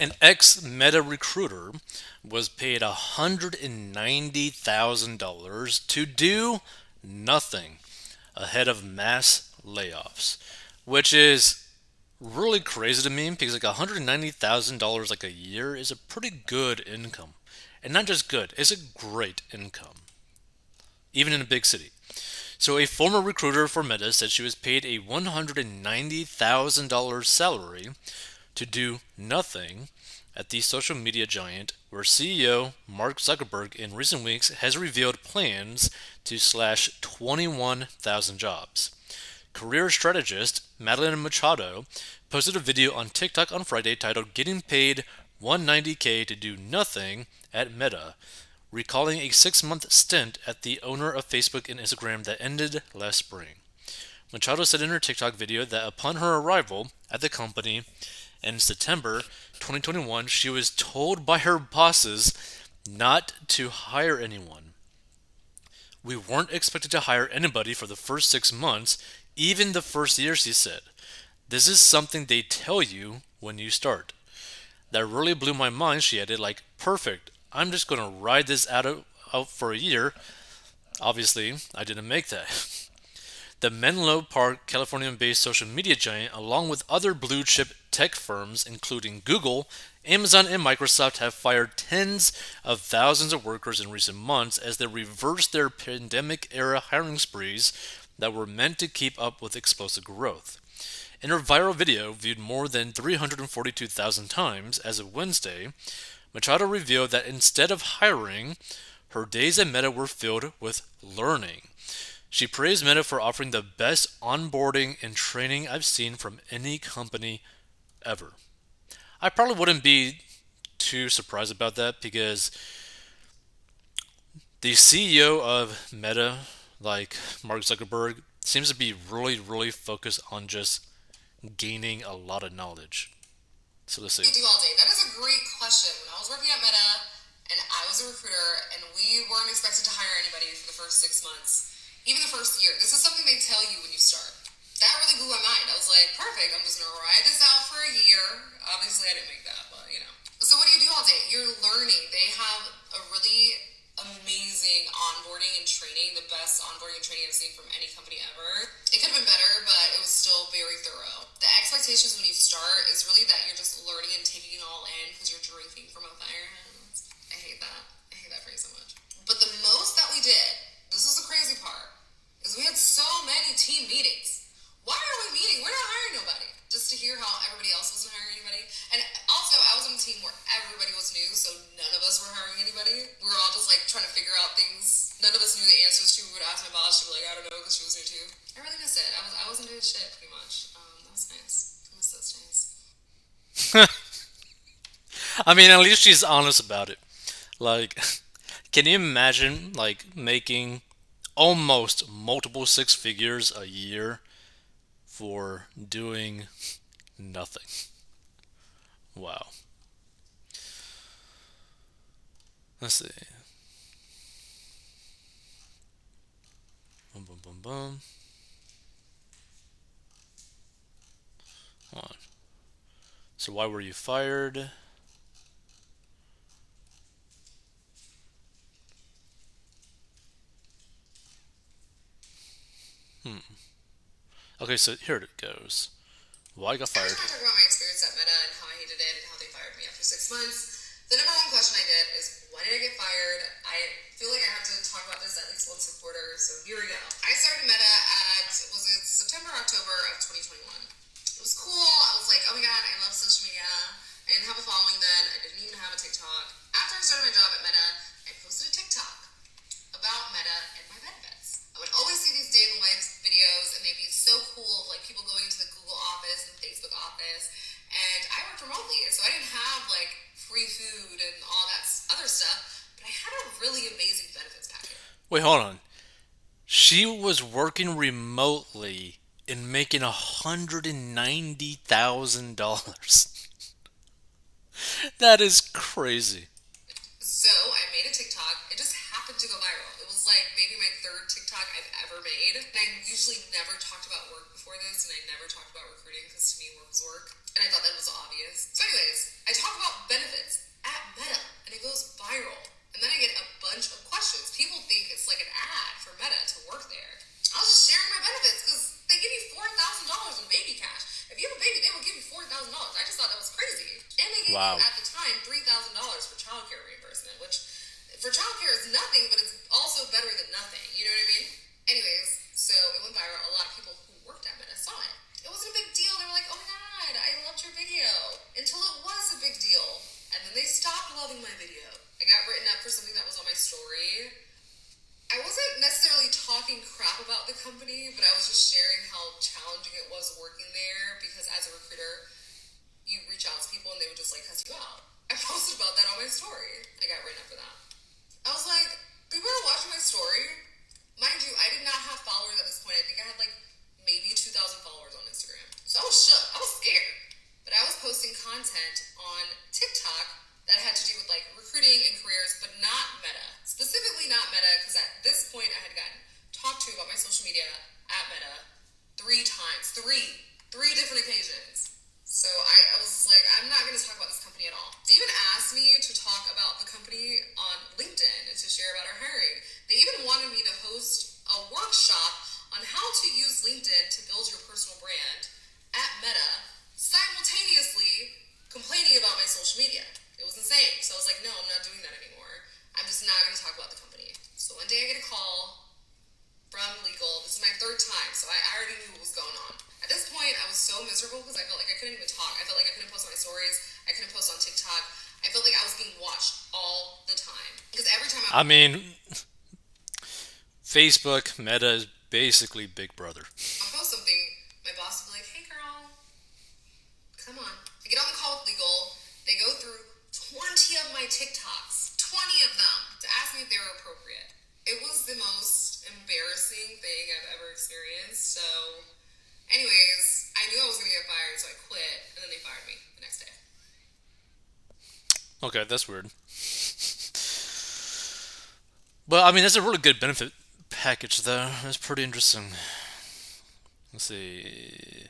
An ex-Meta recruiter was paid $190,000 to do nothing ahead of mass layoffs, which is really crazy to me because like $190,000 like a year is a pretty good income. And not just good, it's a great income, even in a big city. So a former recruiter for Meta said she was paid a $190,000 salary to do nothing at the social media giant, where CEO Mark Zuckerberg in recent weeks has revealed plans to slash 21,000 jobs. Career strategist Madeline Machado posted a video on TikTok on Friday titled Getting Paid 190K to Do Nothing at Meta, recalling a 6 month stint at the owner of Facebook and Instagram that ended last spring. Machado said in her TikTok video that upon her arrival at the company in September 2021, she was told by her bosses not to hire anyone. We weren't expected to hire anybody for the first 6 months, even the first year, she said. This is something they tell you when you start. That really blew my mind, she added, like, perfect. I'm just going to ride this out for a year. Obviously, I didn't make that. The Menlo Park, California based social media giant, along with other blue chip tech firms, including Google, Amazon, and Microsoft, have fired tens of thousands of workers in recent months as they reversed their pandemic era hiring sprees that were meant to keep up with explosive growth. In her viral video, viewed more than 342,000 times as of Wednesday, Machado revealed that instead of hiring, her days at Meta were filled with learning. She praised Meta for offering the best onboarding and training I've seen from any company ever. I probably wouldn't be too surprised about that because the CEO of Meta, like Mark Zuckerberg, seems to be really focused on just gaining a lot of knowledge. So let's see. Do all day? That is a great question. When I was working at Meta and I was a recruiter and we weren't expected to hire anybody for the first 6 months, even the first year, this is something they tell you when you start. That really blew my mind. I was like, perfect, I'm just gonna ride this out for a year. Obviously, I didn't make that, but you know. So, what do you do all day? You're learning. They have a really amazing onboarding and training, the best onboarding and training I've seen from any company ever. It could have been better, but it was still very thorough. The expectations when you start is really that you're just learning and taking it all in because you're drinking from a fire hose. I hate that. I hate that phrase so much. But the most that we did, this is the crazy part, is we had so many team meetings. Why are we meeting? We're not hiring nobody. Just to hear how everybody else wasn't hiring anybody. And also, I was on a team where everybody was new, so none of us were hiring anybody. We were all just like trying to figure out things. None of us knew the answers to. We would ask my boss. She'd be like, I don't know, because she was new too. I really miss it. I wasn't doing shit pretty much. That was nice. I miss those days. I mean, at least she's honest about it. Like, can you imagine like making almost multiple six figures a year for doing nothing? Wow. Let's see. Boom, boom, boom, boom. Hold on. So why were you fired? Okay, so here it goes. Why I got Every fired? time I talk about my experience at Meta and how I hated it and how they fired me after 6 months, the number one question I get is, why did I get fired? I feel like I have to talk about this at least once a quarter, so here we go. I started Meta at, was it September, October of 2021. It was cool. I was like, oh my god, I love social media. I didn't have a following then. I didn't even have a TikTok. After I started my job at Meta, I posted a TikTok about Meta and my benefits. I would always see these day in the life videos, and they'd be so cool, like people going into the Google office and Facebook office. And I worked remotely, so I didn't have like free food and all that other stuff. But I had a really amazing benefits package. Wait, hold on. She was working remotely and making $190,000. That is crazy. So I made a TikTok. It just happened to go viral. It was like maybe my third TikTok I've ever made. And I usually never talked about work before this, and I never talked about recruiting because to me work was work. And I thought that was obvious. So, anyways, I talk about paying you Wow. at the time $3,000 for childcare reimbursement, which for childcare is nothing, but it's also better than nothing. You know what I mean? Anyways, so it went viral. A lot of people who worked at Meta saw it. It wasn't a big deal. They were like, "Oh my god, I loved your video," until it was a big deal, and then they stopped loving my video. I got written up for something that was on my story. I wasn't necessarily talking crap about the company, but I was just sharing how challenging it was working there because as a recruiter, you reach out to people and they would just like cuss you out. I posted about that on my story. I got written up for that. I was like, people are watching my story. Mind you, I did not have followers at this point. I think I had like maybe 2,000 followers on Instagram. So I was shook. I was scared. But I was posting content on TikTok that had to do with like recruiting and careers, but not Meta. Specifically not Meta, because at this point I had gotten talked to about my social media at Meta 3 times. Three different occasions. So I was just like, I'm not going to talk about this company at all. They even asked me to talk about the company on LinkedIn and to share about our hiring. They even wanted me to host a workshop on how to use LinkedIn to build your personal brand at Meta, simultaneously complaining about my social media. It was insane. So I was like, no, I'm not doing that anymore. I'm just not going to talk about the company. So one day I get a call from legal. This is my 3rd time, so I already knew what was going on. At this point, I was so miserable because I felt like I couldn't even talk. I felt like I couldn't post my stories. I couldn't post on TikTok. I felt like I was being watched all the time. Because every time I mean, Facebook, Meta is basically Big Brother. I post something, my boss would be like, "Hey girl, come on." I get on the call with legal. They go through 20 of my TikToks, 20 of them, to ask me if they were appropriate. It was the most embarrassing thing I've ever experienced. So, anyways, I knew I was going to get fired, so I quit, and then they fired me the next day. Okay, that's weird. Well, I mean, that's a really good benefit package, though. That's pretty interesting. Let's see.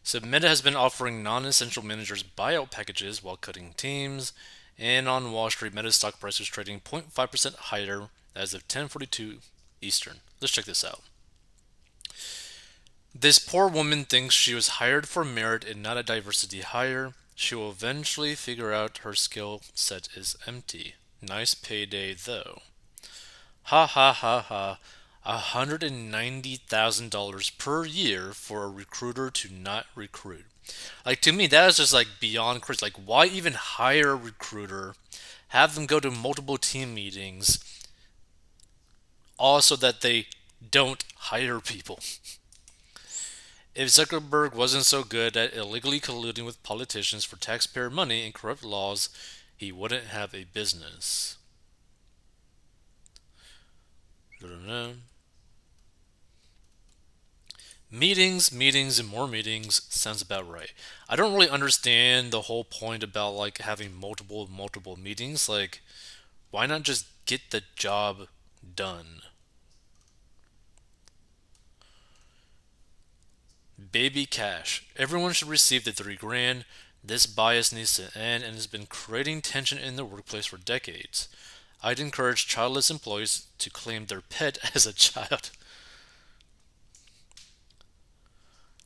So Meta has been offering non-essential managers buyout packages while cutting teams, and on Wall Street, Meta's stock price is trading 0.5% higher as of 10:42 Eastern. Let's check this out. This poor woman thinks she was hired for merit and not a diversity hire. She will eventually figure out her skill set is empty. Nice payday though. Ha ha ha ha. $190,000 per year for a recruiter to not recruit. Like, to me, that is just like beyond crazy. Like, why even hire a recruiter, have them go to multiple team meetings, all so that they don't hire people? If Zuckerberg wasn't so good at illegally colluding with politicians for taxpayer money and corrupt laws, he wouldn't have a business. Meetings, meetings, and more meetings sounds about right. I don't really understand the whole point about like having multiple meetings. Like, why not just get the job done? Baby cash. Everyone should receive the 3 grand. This bias needs to end and has been creating tension in the workplace for decades. I'd encourage childless employees to claim their pet as a child.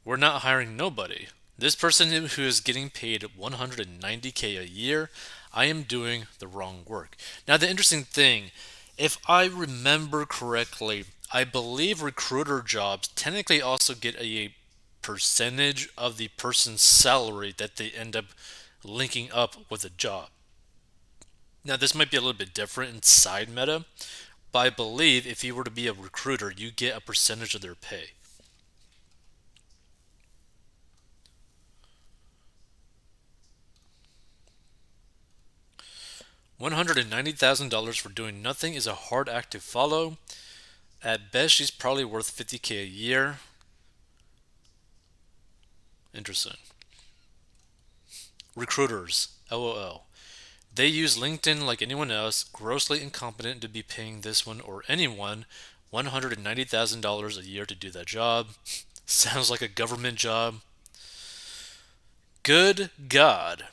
We're not hiring nobody. This person who is getting paid 190K a year, I am doing the wrong work. Now, the interesting thing, if I remember correctly, I believe recruiter jobs technically also get a percentage of the person's salary that they end up linking up with a job. Now, this might be a little bit different inside Meta, but I believe if you were to be a recruiter, you get a percentage of their pay. $190,000 for doing nothing is a hard act to follow. At best, she's probably worth 50K a year. Interesting. Recruiters, LOL. They use LinkedIn like anyone else, grossly incompetent to be paying this one or anyone $190,000 a year to do that job. Sounds like a government job. Good God.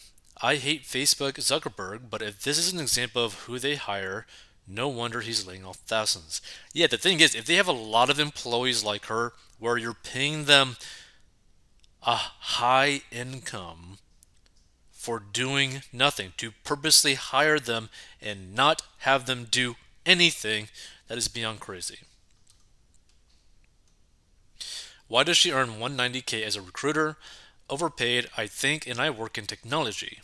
I hate Facebook Zuckerberg, but if this is an example of who they hire, no wonder he's laying off thousands. Yeah, the thing is, if they have a lot of employees like her, where you're paying them a high income for doing nothing, to purposely hire them and not have them do anything. That is beyond crazy. Why does she earn 190K as a recruiter? Overpaid, I think, and I work in technology.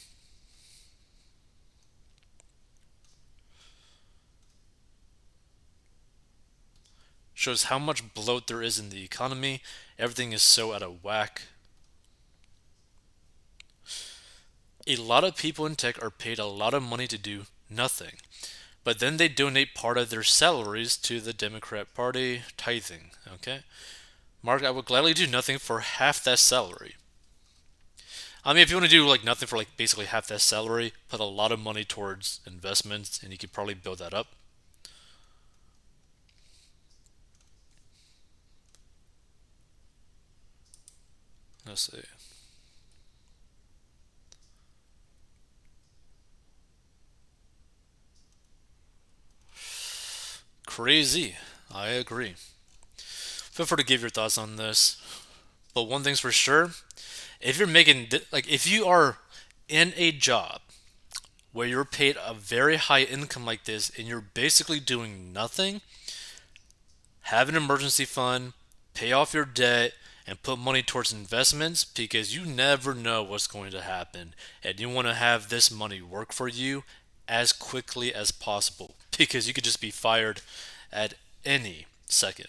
Shows how much bloat there is in the economy. Everything is so out of whack. A lot of people in tech are paid a lot of money to do nothing, but then they donate part of their salaries to the Democrat Party, tithing. Okay? Mark, I would gladly do nothing for half that salary. I mean, if you want to do like nothing for like basically half that salary, put a lot of money towards investments, and you could probably build that up. Let's see. Crazy. I agree. Feel free to give your thoughts on this. But one thing's for sure, if you're making like if you are in a job where you're paid a very high income like this and you're basically doing nothing, have an emergency fund, pay off your debt, and put money towards investments because you never know what's going to happen. And you want to have this money work for you as quickly as possible because you could just be fired at any second.